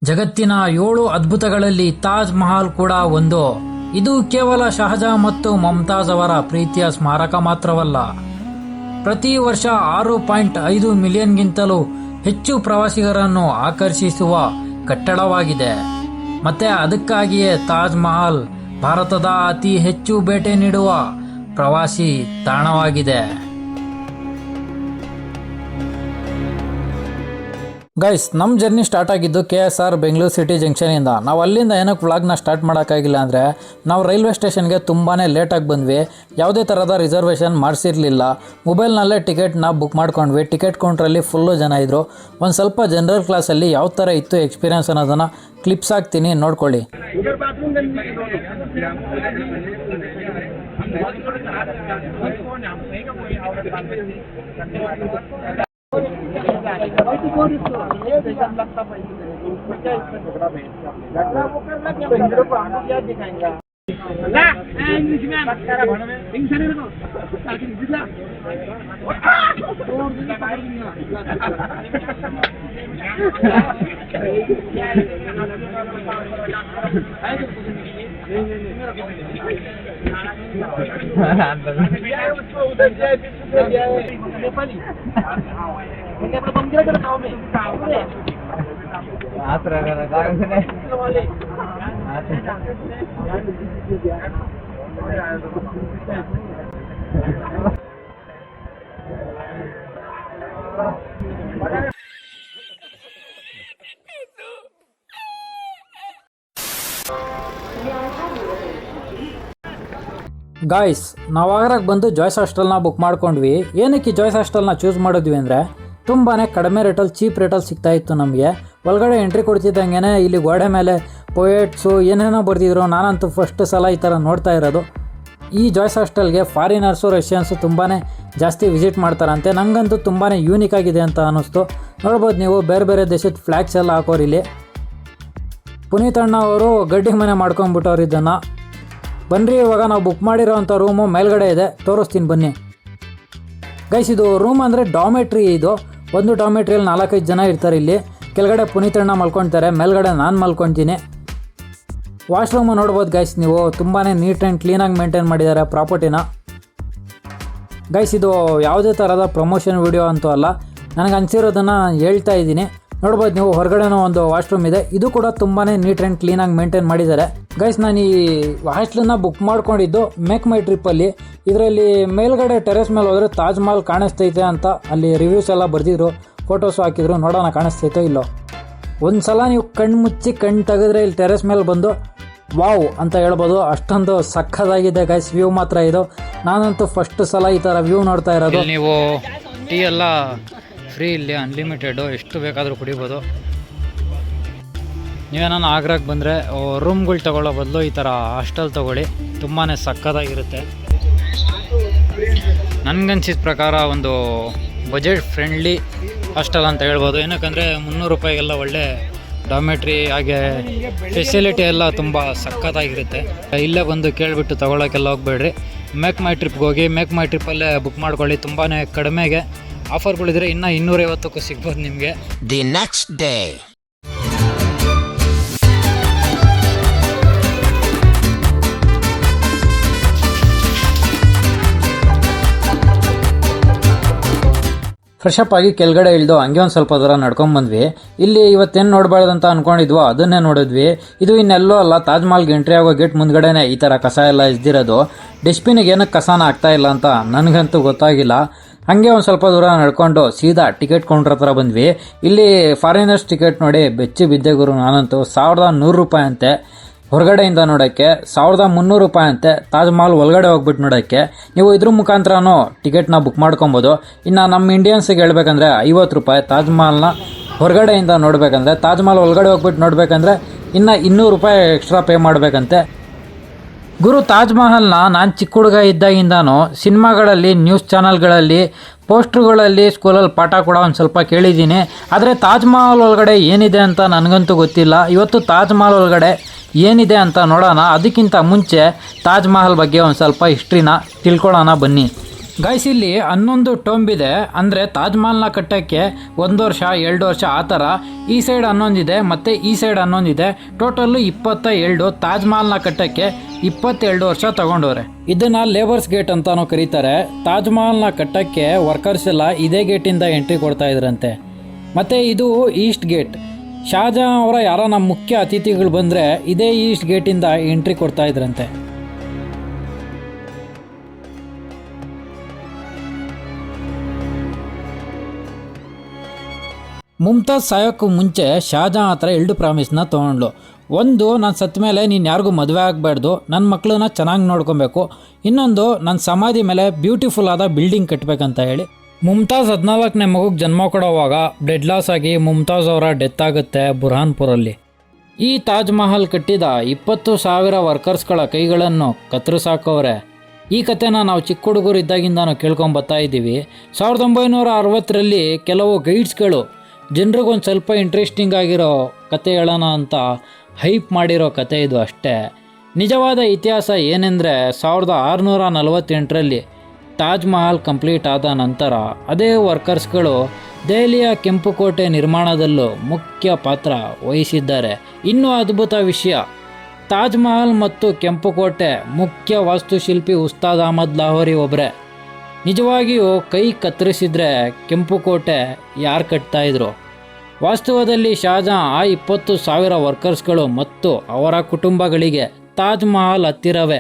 ಜಗತ್ತಿನ 7 ಅದ್ಭುತಗಳಲ್ಲಿ ತಾಜ್ ಮಹಲ್ ಕೂಡ ಒಂದು. ಇದು ಕೇವಲ ಶಹಜಹಾನ್ ಮತ್ತು ಮುಮ್ತಾಜ್ ಅವರ ಪ್ರೀತಿಯ ಸ್ಮಾರಕ ಮಾತ್ರವಲ್ಲ, ಪ್ರತಿ ವರ್ಷ 6.5 ಮಿಲಿಯನ್ಗಿಂತಲೂ ಹೆಚ್ಚು ಪ್ರವಾಸಿಗರನ್ನು ಆಕರ್ಷಿಸುವ ಕಟ್ಟಡವಾಗಿದೆ. ಮತ್ತೆ ಅದಕ್ಕಾಗಿಯೇ ತಾಜ್ ಮಹಲ್ ಭಾರತದ ಅತಿ ಹೆಚ್ಚು ಭೇಟಿ ನೀಡುವ ಪ್ರವಾಸಿ ತಾಣವಾಗಿದೆ. ಗೈಸ್, ನಮ್ಮ ಜರ್ನಿ ಸ್ಟಾರ್ಟ್ ಆಗಿದ್ದು KSR ಬೆಂಗಳೂರು ಸಿಟಿ ಜಂಕ್ಷನಿಂದ. ನಾವು ಅಲ್ಲಿಂದ ಏನಕ್ಕೆ ವ್ಲಾಗ್ನ ಸ್ಟಾರ್ಟ್ ಮಾಡೋಕ್ಕಾಗಿಲ್ಲ ಅಂದರೆ, ನಾವು ರೈಲ್ವೆ ಸ್ಟೇಷನ್ಗೆ ತುಂಬಾ ಲೇಟಾಗಿ ಬಂದ್ವಿ. ಯಾವುದೇ ಥರದ ರಿಸರ್ವೇಷನ್ ಮಾಡಿಸಿರಲಿಲ್ಲ. ಮೊಬೈಲ್ನಲ್ಲೇ ಟಿಕೆಟ್ನ ಬುಕ್ ಮಾಡ್ಕೊಂಡ್ವಿ. ಟಿಕೆಟ್ ಕೌಂಟ್ರಲ್ಲಿ ಫುಲ್ಲು ಜನ ಇದ್ದರು. ಒಂದು ಸ್ವಲ್ಪ ಜನರಲ್ ಕ್ಲಾಸಲ್ಲಿ ಯಾವ ಥರ ಇತ್ತು ಎಕ್ಸ್ಪೀರಿಯನ್ಸ್ ಅನ್ನೋದನ್ನು ಕ್ಲಿಪ್ಸ್ ಹಾಕ್ತೀನಿ, ನೋಡ್ಕೊಳ್ಳಿ. ಗಾಯ್ಸ್, ನಾವು ಆಗ್ರಾಗೆ ಬಂದು ಜಾಯ್ಸ್ ಹಾಸ್ಟೆಲ್ನ ಬುಕ್ ಮಾಡ್ಕೊಂಡ್ವಿ. ಏನಕ್ಕೆ ಜಾಯ್ಸ್ ಹಾಸ್ಟೆಲ್ನ ಚೂಸ್ ಮಾಡಿದ್ವಿ ಅಂದರೆ, ತುಂಬಾ ಕಡಿಮೆ ರೇಟಲ್ಲಿ, ಚೀಪ್ ರೇಟಲ್ಲಿ ಸಿಗ್ತಾ ಇತ್ತು ನಮಗೆ. ಒಳಗಡೆ ಎಂಟ್ರಿ ಕೊಡ್ತಿದ್ದಂಗೆ ಇಲ್ಲಿ ಗೋಡೆ ಮೇಲೆ ಪೊಯೆಟ್ಸು ಏನೇನೋ ಬರ್ತಿದ್ರು. ನಾನಂತೂ ಫಸ್ಟ್ ಸಲ ಈ ಥರ ನೋಡ್ತಾ ಇರೋದು. ಈ ಜಾಯ್ಸ್ ಹಾಸ್ಟೆಲ್ಗೆ ಫಾರಿನರ್ಸು, ರಷ್ಯನ್ಸು ತುಂಬಾ ಜಾಸ್ತಿ ವಿಸಿಟ್ ಮಾಡ್ತಾರಂತೆ. ನನಗಂತೂ ತುಂಬಾ ಯೂನಿಕ್ ಆಗಿದೆ ಅಂತ ಅನ್ನಿಸ್ತು. ನೋಡ್ಬೋದು ನೀವು, ಬೇರೆ ಬೇರೆ ದೇಶದ ಫ್ಲ್ಯಾಗ್ಸ್ ಎಲ್ಲ ಹಾಕೋರು ಇಲ್ಲಿ. ಪುನೀತ್ ಅಣ್ಣ ಅವರು ಗಡ್ಡಿ ಮನೆ ಮಾಡ್ಕೊಂಡ್ಬಿಟ್ಟವ್ರು ಇದನ್ನು. ಬನ್ನಿರಿ, ಇವಾಗ ನಾವು ಬುಕ್ ಮಾಡಿರೋವಂಥ ರೂಮು ಮೇಲ್ಗಡೆ ಇದೆ, ತೋರಿಸ್ತೀನಿ ಬನ್ನಿ. ಗೈಸ್, ಇದು ರೂಮ್ ಅಂದರೆ ಡಾಮೆಟ್ರಿ. ಇದು ಒಂದು ಡಾಮೆಟ್ರಿಯಲ್ಲಿ 4-5 ಜನ ಇರ್ತಾರೆ. ಇಲ್ಲಿ ಕೆಳಗಡೆ ಪುನೀತ್ ಅಣ್ಣ ಮಲ್ಕೊಳ್ತಾರೆ, ಮೇಲ್ಗಡೆ ನಾನು ಮಲ್ಕೊಳ್ತೀನಿ. ವಾಶ್ರೂಮು ನೋಡ್ಬೋದು ಗೈಸ್ ನೀವು, ತುಂಬಾ ನೀಟ್ ಆ್ಯಂಡ್ ಕ್ಲೀನಾಗಿ ಮೇಂಟೈನ್ ಮಾಡಿದ್ದಾರೆ ಪ್ರಾಪರ್ಟಿನ. ಗೈಸ್, ಇದು ಯಾವುದೇ ಥರದ ಪ್ರಮೋಷನ್ ವಿಡಿಯೋ ಅಂತೂ ಅಲ್ಲ, ನನಗೆ ಅನಿಸಿರೋದನ್ನು ಹೇಳ್ತಾ ಇದ್ದೀನಿ. ನೋಡ್ಬೋದು ನೀವು, ಹೊರಗಡೆನೂ ಒಂದು ವಾಶ್ರೂಮ್ ಇದೆ. ಇದು ಕೂಡ ತುಂಬಾ ನೀಟ್ ಆ್ಯಂಡ್ ಕ್ಲೀನಾಗಿ ಮೇಂಟೈನ್ ಮಾಡಿದ್ದಾರೆ. ಗೈಸ್, ನಾನು ಈ ಹಾಸ್ಟೆಲನ್ನ ಬುಕ್ ಮಾಡ್ಕೊಂಡಿದ್ದು ಮೇಕ್ ಮೈ ಟ್ರಿಪ್ಪಲ್ಲಿ. ಇದರಲ್ಲಿ ಮೇಲ್ಗಡೆ ಟೆರೆಸ್ ಮೇಲೆ ಹೋದರೆ ತಾಜ್ ಮಹಲ್ ಕಾಣಿಸ್ತೈತೆ ಅಂತ ಅಲ್ಲಿ ರಿವ್ಯೂಸ್ ಎಲ್ಲ ಬರೆದಿದ್ರು, ಫೋಟೋಸು ಹಾಕಿದ್ರು. ನೋಡೋಣ ಕಾಣಿಸ್ತೈತೋ ಇಲ್ಲೋ. ಒಂದು ಸಲ ನೀವು ಕಣ್ಣು ಮುಚ್ಚಿ ಕಣ್ಣು ತೆಗೆದ್ರೆ ಇಲ್ಲಿ ಟೆರೆಸ್ ಮೇಲೆ ಬಂದು ವಾವ್ ಅಂತ ಹೇಳ್ಬೋದು. ಅಷ್ಟೊಂದು ಸಕ್ಕತ್ತಾಗಿದೆ ಗೈಸ್, ವ್ಯೂ ಮಾತ್ರ ಇದು. ನಾನಂತೂ ಫಸ್ಟ್ ಸಲ ಈ ಥರ ವ್ಯೂ ನೋಡ್ತಾ ಇರೋದು. ನೀವು ಟೀ ಎಲ್ಲ ಫ್ರೀ, ಇಲ್ಲಿ ಅನ್ಲಿಮಿಟೆಡು, ಎಷ್ಟು ಬೇಕಾದರೂ ಕುಡಿಬೋದು. ನೀವೇನಾನು ಆಗ್ರಾಗೆ ಬಂದರೆ ರೂಮ್ಗಳು ತೊಗೊಳ್ಳೋ ಬದಲು ಈ ಥರ ಹಾಸ್ಟೆಲ್ ತೊಗೊಳ್ಳಿ, ತುಂಬಾ ಸಕ್ಕತ್ತಾಗಿರುತ್ತೆ. ನನಗನ್ಸಿದ ಪ್ರಕಾರ ಒಂದು ಬಜೆಟ್ ಫ್ರೆಂಡ್ಲಿ ಹಾಸ್ಟೆಲ್ ಅಂತ ಹೇಳ್ಬೋದು. ಏನಕ್ಕಂದರೆ 300 ರೂಪಾಯಿಗೆಲ್ಲ ಒಳ್ಳೆ ಡಾಮೆಟ್ರಿ, ಹಾಗೆ ಫೆಸಿಲಿಟಿ ಎಲ್ಲ ತುಂಬ ಸಕ್ಕತ್ತಾಗಿರುತ್ತೆ. ಇಲ್ಲೇ ಬಂದು ಕೇಳಿಬಿಟ್ಟು ತೊಗೊಳೋಕ್ಕೆಲ್ಲ ಹೋಗಬೇಡ್ರಿ. ಮೇಕ್ ಮೈ ಟ್ರಿಪ್ಗೆ ಹೋಗಿ, ಮೇಕ್ ಮೈ ಟ್ರಿಪ್ಪಲ್ಲೇ ಬುಕ್ ಮಾಡ್ಕೊಳ್ಳಿ. ತುಂಬಾ ಕಡಿಮೆಗೆ ಆಫರ್ಗಳಿದ್ರೆ ಇನ್ನೂ 250ಕ್ಕೂ ಸಿಗ್ಬೋದು ನಿಮಗೆ. The next day fresh up ಆಗಿ ಕೆಳಗಡೆ ಇಳಿದು ಹಂಗೆ ಒಂದು ಸ್ವಲ್ಪ ದೂರ ನಡ್ಕೊಂಡ್ಬಂದ್ವಿ. ಇಲ್ಲಿ ಇವತ್ತೇನು ನೋಡಬಾರ್ದಂತ ಅಂದ್ಕೊಂಡಿದ್ವೋ ಅದನ್ನೇ ನೋಡಿದ್ವಿ. ಇದು ಇನ್ನೆಲ್ಲೋ ಅಲ್ಲ, ತಾಜ್ ಮಹಲ್ಗೆ ಎಂಟ್ರಿ ಆಗೋ ಗೇಟ್ ಮುಂದ್ಗಡೆನೆ ಈ ಥರ ಕಸ ಎಲ್ಲ ಇದ್ದಿರೋದು. ಡಸ್ಟ್ಬಿನ್ಗೆ ಏನಕ್ಕೆ ಕಸನ ಆಗ್ತಾ ಇಲ್ಲ ಅಂತ ನನಗಂತೂ ಗೊತ್ತಾಗಿಲ್ಲ. ಹಾಗೆ ಒಂದು ಸ್ವಲ್ಪ ದೂರ ನಡ್ಕೊಂಡು ಸೀದಾ ಟಿಕೆಟ್ ಕೌಂಟ್ರ್ ಹತ್ರ ಬಂದ್ವಿ. ಇಲ್ಲಿ ಫಾರಿನರ್ಸ್ ಟಿಕೆಟ್ ನೋಡಿ ಬೆಚ್ಚಿ ಬಿದ್ದೆ ಗುರು. ನಾನಂತೂ 1100 ರೂಪಾಯಿ ಅಂತೆ ಹೊರಗಡೆಯಿಂದ ನೋಡೋಕ್ಕೆ, 1300 ರೂಪಾಯಿ ಅಂತೆ ತಾಜ್ ಮಹಲ್ ಒಳಗಡೆ ಹೋಗ್ಬಿಟ್ಟು ನೋಡೋಕ್ಕೆ. ನೀವು ಇದ್ರ ಮುಖಾಂತರನೂ ಟಿಕೆಟ್ನ ಬುಕ್ ಮಾಡ್ಕೊಬೋದು. ಇನ್ನು ನಮ್ಮ ಇಂಡಿಯನ್ಸಿಗೆ ಹೇಳ್ಬೇಕಂದ್ರೆ 50 ರೂಪಾಯಿ. ತಾಜ್ ಮಹಲ್ನ ಹೊರಗಡೆಯಿಂದ ನೋಡಬೇಕಂದ್ರೆ, ತಾಜ್ ಮಹಲ್ ಒಳಗಡೆ ಹೋಗ್ಬಿಟ್ಟು ನೋಡಬೇಕಂದ್ರೆ ಇನ್ನು 200 ರೂಪಾಯಿ ಎಕ್ಸ್ಟ್ರಾ ಪೇ ಮಾಡಬೇಕಂತೆ. ಗುರು, ತಾಜ್ ಮಹಲ್ನ ನಾನು ಚಿಕ್ಕ ಹುಡುಗ ಇದ್ದಾಗಿಂದಾನು ಸಿನಿಮಾಗಳಲ್ಲಿ, ನ್ಯೂಸ್ ಚಾನಲ್ಗಳಲ್ಲಿ, ಪೋಸ್ಟ್ರುಗಳಲ್ಲಿ, ಸ್ಕೂಲಲ್ಲಿ ಪಾಠ ಕೂಡ ಒಂದು ಸ್ವಲ್ಪ ಕೇಳಿದ್ದೀನಿ. ಆದರೆ ತಾಜ್ ಮಹಲ್ ಒಳಗಡೆ ಏನಿದೆ ಅಂತ ನನಗಂತೂ ಗೊತ್ತಿಲ್ಲ. ಇವತ್ತು ತಾಜ್ ಮಹಲ್ ಒಳಗಡೆ ಏನಿದೆ ಅಂತ ನೋಡೋಣ. ಅದಕ್ಕಿಂತ ಮುಂಚೆ ತಾಜ್ ಮಹಲ್ ಬಗ್ಗೆ ಒಂದು ಸ್ವಲ್ಪ ಹಿಸ್ಟ್ರಿನ ತಿಳ್ಕೊಳ್ಳೋಣ ಬನ್ನಿ. ಗಾಯ್ಸ್ ಇಲ್ಲಿ 11 ಟೊಂಬ್ ಇದೆ, ಅಂದರೆ ತಾಜ್ ಮಹಲ್ನ ಕಟ್ಟೋಕ್ಕೆ 1 ವರ್ಷ 2 ವರ್ಷ ಆ ಥರ. ಈ ಸೈಡ್ 11 ಇದೆ ಮತ್ತು ಈ ಸೈಡ್ 11 ಇದೆ. ಟೋಟಲ್ಲು 22. ತಾಜ್ ಮಹಲ್ನ ಕಟ್ಟೋಕ್ಕೆ 22 ವರ್ಷ ತಗೊಂಡವ್ರೆ. ಇದನ್ನು ಲೇಬರ್ಸ್ ಗೇಟ್ ಅಂತಾನೂ ಕರೀತಾರೆ. ತಾಜ್ ಮಹಲ್ನ ಕಟ್ಟೋಕ್ಕೆ ವರ್ಕರ್ಸ್ ಎಲ್ಲ ಇದೇ ಗೇಟಿಂದ ಎಂಟ್ರಿ ಕೊಡ್ತಾ ಇದ್ರಂತೆ. ಮತ್ತು ಇದು ಈಸ್ಟ್ ಗೇಟ್. ಶಾಜಹಾನ್ ಅವರ ಯಾರೋ ಮುಖ್ಯ ಅತಿಥಿಗಳು ಬಂದರೆ ಇದೇ ಈಸ್ಟ್ ಗೇಟಿಂದ ಎಂಟ್ರಿ ಕೊಡ್ತಾ ಇದ್ರಂತೆ. ಮುಮ್ತಾಜ್ ಸಾಯೋಕ್ಕೂ ಮುಂಚೆ ಶಾಜಹಾನ್ ಹತ್ರ 2 ಪ್ರಾಮಿಸ್ನ ತೊಗೊಂಡ್ಳು. ಒಂದು, ನಾನು ಸತ್ತ ಮೇಲೆ ನೀನು ಯಾರಿಗೂ ಮದುವೆ ಆಗಬಾರ್ದು, ನನ್ನ ಮಕ್ಕಳನ್ನ ಚೆನ್ನಾಗಿ ನೋಡ್ಕೊಬೇಕು. ಇನ್ನೊಂದು, ನನ್ನ ಸಮಾಧಿ ಮೇಲೆ ಬ್ಯೂಟಿಫುಲ್ ಆದ ಬಿಲ್ಡಿಂಗ್ ಕಟ್ಟಬೇಕಂತ ಹೇಳಿ. ಮುಮ್ತಾಜ್ 14ನೇ ಮಗುಗೆ ಜನ್ಮ ಕೊಡೋವಾಗ ಬ್ಲಡ್ ಲಾಸ್ ಆಗಿ ಮುಮ್ತಾಜ್ ಅವರ ಡೆತ್ ಆಗುತ್ತೆ ಬುರ್ಹಾನ್ಪುರಲ್ಲಿ. ಈ ತಾಜ್ ಮಹಲ್ ಕಟ್ಟಿದ 20,000 ವರ್ಕರ್ಸ್ಗಳ ಕೈಗಳನ್ನು ಕತ್ತರಿಸಾಕವ್ರೆ. ಈ ಕಥೆನ ನಾವು ಚಿಕ್ಕ ಹುಡುಗರು ಇದ್ದಾಗಿಂದ ಕೇಳ್ಕೊಂಬತ್ತಾ ಇದ್ದೀವಿ. 1960ರಲ್ಲಿ ಕೆಲವು ಗೈಡ್ಸ್ಗಳು ಜನರಿಗೊಂದು ಸ್ವಲ್ಪ ಇಂಟ್ರೆಸ್ಟಿಂಗ್ ಆಗಿರೋ ಕತೆ ಹೇಳೋಣ ಅಂತ ಹೈಪ್ ಮಾಡಿರೋ ಕತೆ ಇದು ಅಷ್ಟೇ. ನಿಜವಾದ ಇತಿಹಾಸ ಏನೆಂದರೆ 1648ರಲ್ಲಿ ತಾಜ್ ಮಹಲ್ ಕಂಪ್ಲೀಟ್ ಆದ ನಂತರ ಅದೇ ವರ್ಕರ್ಸ್ಗಳು ದೆಹಲಿಯ ಕೆಂಪುಕೋಟೆ ನಿರ್ಮಾಣದಲ್ಲೂ ಮುಖ್ಯ ಪಾತ್ರ ವಹಿಸಿದ್ದಾರೆ. ಇನ್ನೂ ಅದ್ಭುತ ವಿಷಯ, ತಾಜ್ ಮಹಲ್ ಮತ್ತು ಕೆಂಪುಕೋಟೆ ಮುಖ್ಯ ವಾಸ್ತುಶಿಲ್ಪಿ ಉಸ್ತಾದ್ ಅಹಮದ್ ಲಾಹೋರಿ ಒಬ್ಬರೇ. ನಿಜವಾಗಿಯೂ ಕೈ ಕತ್ತರಿಸಿದ್ರೆ ಕೆಂಪುಕೋಟೆ ಯಾರು ಕಟ್ತಾಯಿದ್ರು? ವಾಸ್ತವದಲ್ಲಿ ಶಾಜಹಾನ್ ಆ 20,000 ವರ್ಕರ್ಸ್ಗಳು ಮತ್ತು ಅವರ ಕುಟುಂಬಗಳಿಗೆ ತಾಜ್ ಮಹಲ್ ಹತ್ತಿರವೇ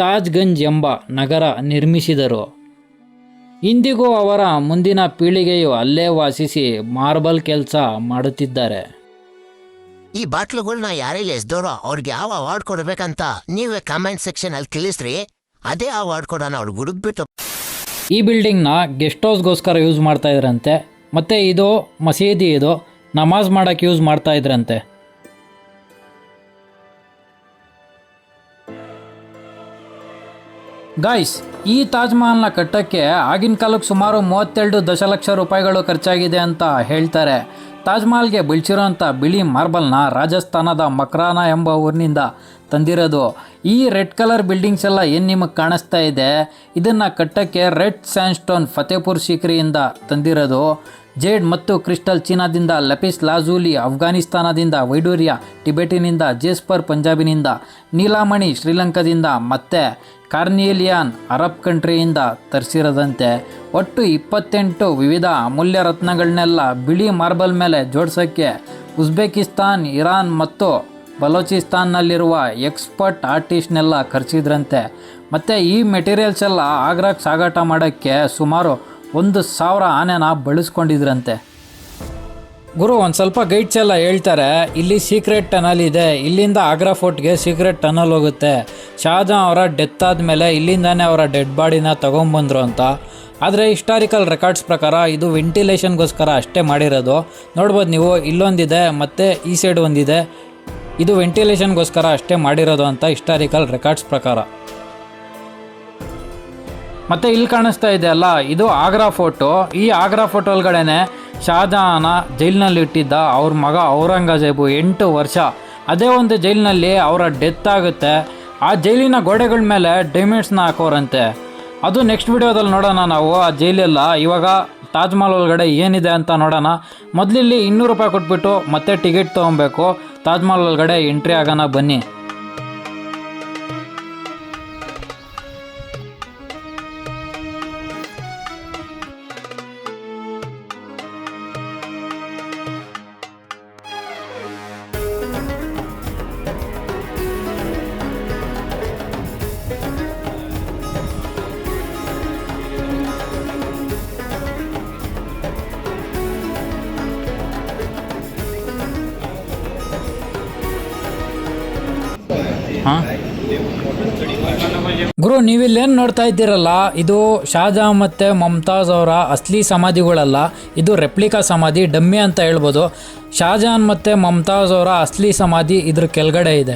ತಾಜ್ಗಂಜ್ ಎಂಬ ನಗರ ನಿರ್ಮಿಸಿದರು. ಇಂದಿಗೂ ಅವರ ಮುಂದಿನ ಪೀಳಿಗೆಯು ಅಲ್ಲೇ ವಾಸಿಸಿ ಮಾರ್ಬಲ್ ಕೆಲಸ ಮಾಡುತ್ತಿದ್ದಾರೆ. ಈ ಬಾಟ್ಲುಗಳನ್ನ ಯಾರೆಲ್ಲ ಎಸ್ದೋರೋ ಅವ್ರಿಗೆ ಯಾವ ಅವಾರ್ಡ್ ಕೊಡ್ಬೇಕಂತ ನೀವೇ ಕಾಮೆಂಟ್ ಸೆಕ್ಷನ್ ಅಲ್ಲಿ ತಿಳಿಸ್ರಿ. ಅದೇ ಅವಾರ್ಡ್ ಕೊಡೋಣ ಅವ್ರಿಗೆ ಹುಡುಕ್ಬಿಟ್ಟು. ಈ ಬಿಲ್ಡಿಂಗ್ನ ಗೆಸ್ಟ್ ಹೌಸ್ಗೋಸ್ಕರ ಯೂಸ್ ಮಾಡ್ತಾ ಇದ್ರಂತೆ. ಮತ್ತು ಇದು ಮಸೀದಿ, ಇದು ನಮಾಜ್ ಮಾಡೋಕ್ಕೆ ಯೂಸ್ ಮಾಡ್ತಾ ಇದ್ರಂತೆ. ಗಾಯ್ಸ್, ಈ ತಾಜ್ ಮಹಲ್ನ ಕಟ್ಟೋಕ್ಕೆ ಆಗಿನ ಕಾಲಕ್ಕೆ ಸುಮಾರು 32 ದಶಲಕ್ಷ ರೂಪಾಯಿಗಳು ಖರ್ಚಾಗಿದೆ ಅಂತ ಹೇಳ್ತಾರೆ. ತಾಜ್ ಮಹಲ್ಗೆ ಬೀಳ್ಸಿರೋಂಥ ಬಿಳಿ ಮಾರ್ಬಲ್ನ ರಾಜಸ್ಥಾನದ ಮಕ್ರಾನ ಎಂಬ ಊರಿನಿಂದ ತಂದಿರೋದು. ಈ ರೆಡ್ ಕಲರ್ ಬಿಲ್ಡಿಂಗ್ಸ್ ಎಲ್ಲ ಏನು ನಿಮಗೆ ಕಾಣಿಸ್ತಾ ಇದೆ, ಇದನ್ನು ಕಟ್ಟೋಕ್ಕೆ ರೆಡ್ ಸ್ಯಾಂಡ್ಸ್ಟೋನ್ ಫತೇಪುರ್ ಸಿಕ್ರಿಯಿಂದ ತಂದಿರೋದು. ಜೇಡ್ ಮತ್ತು ಕ್ರಿಸ್ಟಲ್ ಚೀನಾದಿಂದ, ಲಪಿಸ್ ಲಾಜೂಲಿ ಅಫ್ಘಾನಿಸ್ತಾನದಿಂದ, ವೈಡೂರಿಯಾ ಟಿಬೆಟಿನಿಂದ, ಜೇಸ್ಪರ್ ಪಂಜಾಬಿನಿಂದ, ನೀಲಾಮಣಿ ಶ್ರೀಲಂಕಾದಿಂದ ಮತ್ತು ಕಾರ್ನಿಲಿಯಾನ್ ಅರಬ್ ಕಂಟ್ರಿಯಿಂದ ತರಿಸಿರೋದಂತೆ. ಒಟ್ಟು 28 ವಿವಿಧ ಅಮೂಲ್ಯ ರತ್ನಗಳನ್ನೆಲ್ಲ ಬಿಳಿ ಮಾರ್ಬಲ್ ಮೇಲೆ ಜೋಡಿಸೋಕ್ಕೆ ಉಜ್ಬೇಕಿಸ್ತಾನ್, ಇರಾನ್ ಮತ್ತು ಬಲೋಚಿಸ್ತಾನ್ನಲ್ಲಿರುವ ಎಕ್ಸ್ಪರ್ಟ್ ಆರ್ಟಿಸ್ಟ್ನೆಲ್ಲ ಖರ್ಚಿದ್ರಂತೆ. ಮತ್ತು ಈ ಮೆಟೀರಿಯಲ್ಸ್ ಎಲ್ಲ ಆಗ್ರಾಕ್ಕೆ ಸಾಗಾಟ ಮಾಡೋಕ್ಕೆ ಸುಮಾರು 1,000 ಆನೆನ ಬಳಸ್ಕೊಂಡಿದ್ರಂತೆ. ಗುರು, ಒಂದು ಸ್ವಲ್ಪ ಗೈಡ್ಸ್ ಎಲ್ಲ ಹೇಳ್ತಾರೆ, ಇಲ್ಲಿ ಸೀಕ್ರೆಟ್ ಟನಲ್ ಇದೆ, ಇಲ್ಲಿಂದ ಆಗ್ರಾ ಫೋರ್ಟ್ಗೆ ಸೀಕ್ರೆಟ್ ಟನಲ್ ಹೋಗುತ್ತೆ. ಶಾಜಹಾನ್ ಅವರ ಡೆತ್ ಆದಮೇಲೆ ಇಲ್ಲಿಂದಾನೇ ಅವರ ಡೆಡ್ ಬಾಡಿನ ತೊಗೊಂಬಂದರು ಅಂತ. ಆದರೆ ಹಿಸ್ಟಾರಿಕಲ್ ರೆಕಾರ್ಡ್ಸ್ ಪ್ರಕಾರ ಇದು ವೆಂಟಿಲೇಷನ್ಗೋಸ್ಕರ ಅಷ್ಟೇ ಮಾಡಿರೋದು. ನೋಡ್ಬೋದು ನೀವು, ಇಲ್ಲೊಂದಿದೆ ಮತ್ತು ಈ ಸೈಡ್ ಒಂದಿದೆ. ಇದು ವೆಂಟಿಲೇಷನ್ಗೋಸ್ಕರ ಅಷ್ಟೇ ಮಾಡಿರೋದು ಅಂತ ಹಿಸ್ಟಾರಿಕಲ್ ರೆಕಾರ್ಡ್ಸ್ ಪ್ರಕಾರ. ಮತ್ತು ಇಲ್ಲಿ ಕಾಣಿಸ್ತಾ ಇದೆ ಅಲ್ಲ, ಇದು ಆಗ್ರಾ ಫೋರ್ಟು. ಈ ಆಗ್ರಾ ಫೋರ್ಟ್ ಒಳಗಡೆನೆ ಶಾಜಹಾನ ಜೈಲಿನಲ್ಲಿ ಇಟ್ಟಿದ್ದ ಅವ್ರ ಮಗ ಔರಂಗಜೇಬು 8 ವರ್ಷ. ಅದೇ ಒಂದು ಜೈಲಿನಲ್ಲಿ ಅವರ ಡೆತ್ ಆಗುತ್ತೆ. ಆ ಜೈಲಿನ ಗೋಡೆಗಳ ಮೇಲೆ ಡೈಮಂಡ್ಸ್ನ ಹಾಕೋರಂತೆ. ಅದು ನೆಕ್ಸ್ಟ್ ವಿಡಿಯೋದಲ್ಲಿ ನೋಡೋಣ ನಾವು ಆ ಜೈಲೆಲ್ಲ. ಇವಾಗ ತಾಜ್ ಮಹಲ್ ಒಳಗಡೆ ಏನಿದೆ ಅಂತ ನೋಡೋಣ. ಮೊದಲಿಲ್ಲಿ 200 ರೂಪಾಯಿ ಕೊಟ್ಬಿಟ್ಟು ಮತ್ತೆ ಟಿಕೆಟ್ ತೊಗೊಬೇಕು. ತಾಜ್ ಮಹಲ್ ಒಳಗಡೆ ಎಂಟ್ರಿ ಆಗೋಣ ಬನ್ನಿ. ಗುರು, ನೀವಿಲ್ಲೇನು ನೋಡ್ತಾ ಇದ್ದೀರಲ್ಲ, ಇದು ಶಾಜಹಾನ್ ಮತ್ತು ಮುಮ್ತಾಜ್ ಅವರ ಅಸ್ಲಿ ಸಮಾಧಿಗಳಲ್ಲ. ಇದು ರೆಪ್ಲಿಕಾ ಸಮಾಧಿ, ಡಮ್ಮಿ ಅಂತ ಹೇಳ್ಬೋದು. ಶಾಜಹಾನ್ ಮತ್ತು ಮುಮ್ತಾಜ್ ಅವರ ಅಸ್ಲಿ ಸಮಾಧಿ ಇದ್ರ ಕೆಳಗಡೆ ಇದೆ.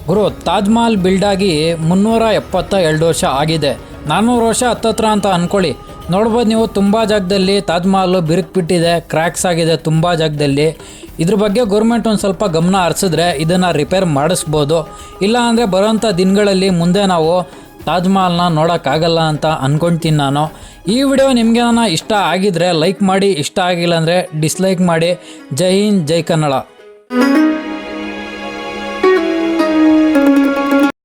ಗುರು, ತಾಜ್ ಮಹಲ್ ಬಿಲ್ಡ್ ಆಗಿ 372 ವರ್ಷ ಆಗಿದೆ. 400 ವರ್ಷ ಹತ್ತತ್ರ ಅಂತ ಅಂದ್ಕೊಳ್ಳಿ. ನೋಡ್ಬೋದು ನೀವು, ತುಂಬ ಜಾಗದಲ್ಲಿ ತಾಜ್ ಮಹಲ್ ಬಿರುಕು ಬಿಟ್ಟಿದೆ, ಕ್ರ್ಯಾಕ್ಸ್ ಆಗಿದೆ ತುಂಬ ಜಾಗದಲ್ಲಿ. ಇದ್ರ ಬಗ್ಗೆ ಗೌರ್ಮೆಂಟ್ ಒಂದು ಸ್ವಲ್ಪ ಗಮನ ಹರಿಸಿದ್ರೆ ಇದನ್ನು ರಿಪೇರ್ ಮಾಡಿಸ್ಬೋದು. ಇಲ್ಲ ಅಂದರೆ ಬರೋಂಥ ದಿನಗಳಲ್ಲಿ ಮುಂದೆ ನಾವು ತಾಜ್ ಮಹಲ್ನ ನೋಡೋಕ್ಕಾಗಲ್ಲ ಅಂತ ಅಂದ್ಕೊಳ್ತೀನಿ ನಾನು. ಈ ವಿಡಿಯೋ ನಿಮಗೆ ಇಷ್ಟ ಆಗಿದ್ರೆ ಲೈಕ್ ಮಾಡಿ, ಇಷ್ಟ ಆಗಿಲ್ಲ ಅಂದರೆ ಡಿಸ್ಲೈಕ್ ಮಾಡಿ. ಜೈ ಹಿಂದ್, ಜೈ ಕನ್ನಡ.